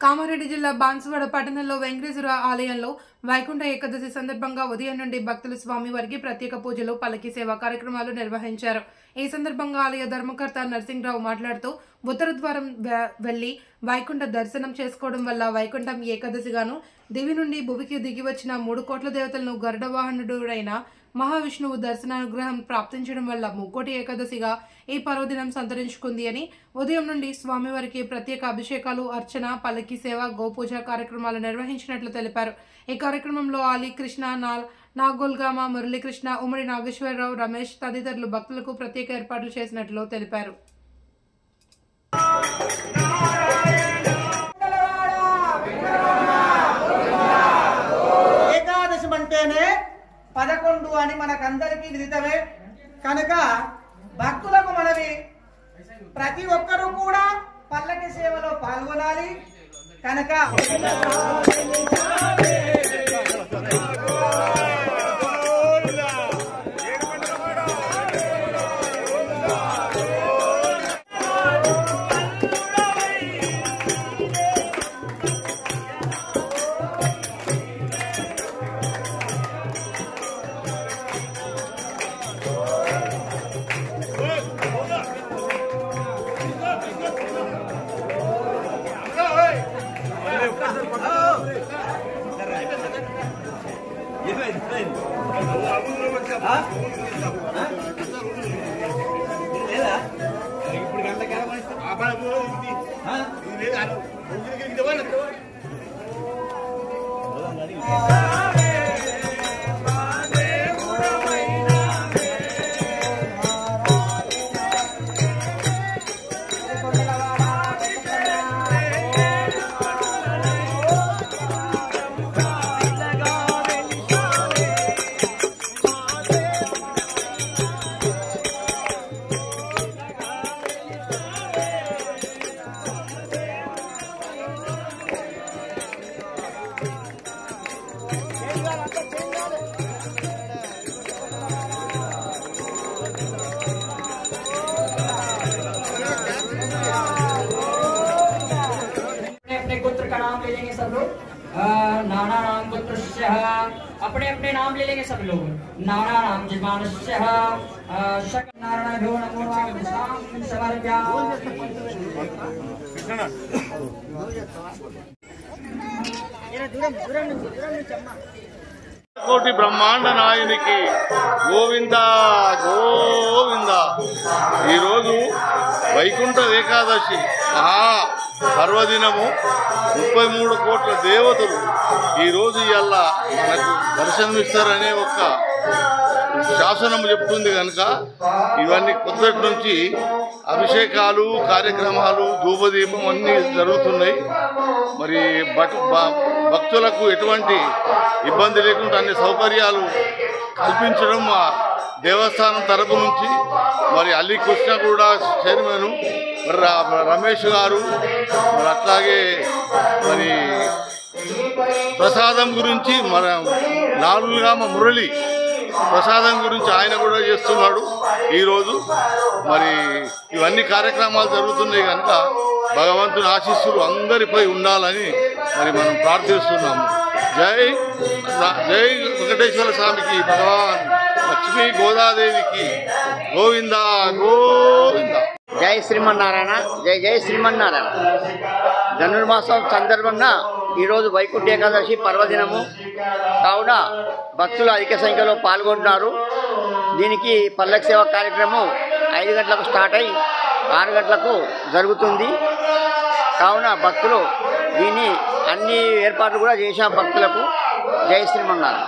కామారెడ్డి జిల్లా బాన్సువాడ పట్టణంలో వెంకటేశ్వర ఆలయంలో వైకుంఠ ఏకాదశి సందర్భంగా ఉదయం నుండి భక్తులు స్వామివారికి ప్రత్యేక పూజలు పల్లకి సేవ కార్యక్రమాలు నిర్వహించారు. ఈ సందర్భంగా ఆలయ ధర్మకర్త నరసింహరావు మాట్లాడుతూ ఉత్తర ద్వారం వెళ్లి వైకుంఠ దర్శనం చేసుకోవడం వల్ల వైకుంఠం ఏకాదశిగాను దివి నుండి భువికి దిగి వచ్చిన 3 కోట్ల దేవతలను గరుడ వాహనుడైన మహావిష్ణువు దర్శనానుగ్రహం ప్రాప్తించడం వల్ల ముక్కోటి ఏకాదశిగా ఈ పర్వదినం సంతరించుకుంది అని, ఉదయం నుండి స్వామివారికి ప్రత్యేక అభిషేకాలు, అర్చన, పల్లకి సేవ, గోపూజ కార్యక్రమాలు నిర్వహించినట్లు తెలిపారు. ఈ కార్యక్రమంలో ఆలీ కృష్ణ, నాగోల్గామ, మురళీకృష్ణ, ఉమ్మడి నాగేశ్వరరావు, రమేష్ తదితరులు భక్తులకు ప్రత్యేక ఏర్పాట్లు చేసినట్లు తెలిపారు. ఏకాదశి అంటేనే 11 అని మనకందరికీ విదితమే కనుక భక్తులకు మనవి ప్రతి ఒక్కరూ కూడా పల్లకి సేవలో పాల్గొనాలి కనుక नाम ले लेंगे सब लोग। नाना नाम गोत्रस्य, अपने अपने नाम ले लेंगे सब लोग। नाना नाम जजमानस्य नारायण भो नमो కోటి బ్రహ్మాండ నాయనికి గోవింద గోవింద. ఈరోజు వైకుంఠ ఏకాదశి మహా పర్వదినము. 33 కోట్ల దేవతలు ఈరోజు ఇవాళ మనకు దర్శనమిస్తారనే ఒక శాసనం చెప్తుంది కనుక ఇవన్నీ కొద్దిటి నుంచి అభిషేకాలు, కార్యక్రమాలు, ధూపదీపం అన్నీ జరుగుతున్నాయి. మరి భక్తులకు ఎటువంటి ఇబ్బంది లేకుండా అన్ని సౌకర్యాలు కల్పించడం మా దేవస్థానం తరపు నుంచి. మరి అలీ కృష్ణ కూడా చైర్మన్, మరి రమేష్ గారు, మరి అట్లాగే మరి ప్రసాదం గురించి మన నాలుగుగామ మురళి ప్రసాదం గురించి ఆయన కూడా చేస్తున్నాడు ఈరోజు. మరి ఇవన్నీ కార్యక్రమాలు జరుగుతున్నాయి కనుక భగవంతుని ఆశీస్సులు అందరిపై ఉండాలని మరి మనం ప్రార్థిస్తున్నాము. జై జై వెంకటేశ్వర స్వామికి, భగవాన్ లక్ష్మీ గోదాదేవికి గోవింద గోవింద. జై శ్రీమన్నారాయణ, జై జై శ్రీమన్నారాయణ. ధనుర్మాసం సందర్భంగా ఈరోజు వైకుంఠ ఏకాదశి పర్వదినము కావున భక్తులు అధిక సంఖ్యలో పాల్గొంటున్నారు. దీనికి పల్లకి సేవ కార్యక్రమం 5 గంటలకు స్టార్ట్ అయ్యి 6 గంటలకు జరుగుతుంది. కావున భక్తులు దీన్ని అన్ని ఏర్పాట్లు కూడా చేశాం భక్తులకు. జై శ్రీమన్నారాయణ.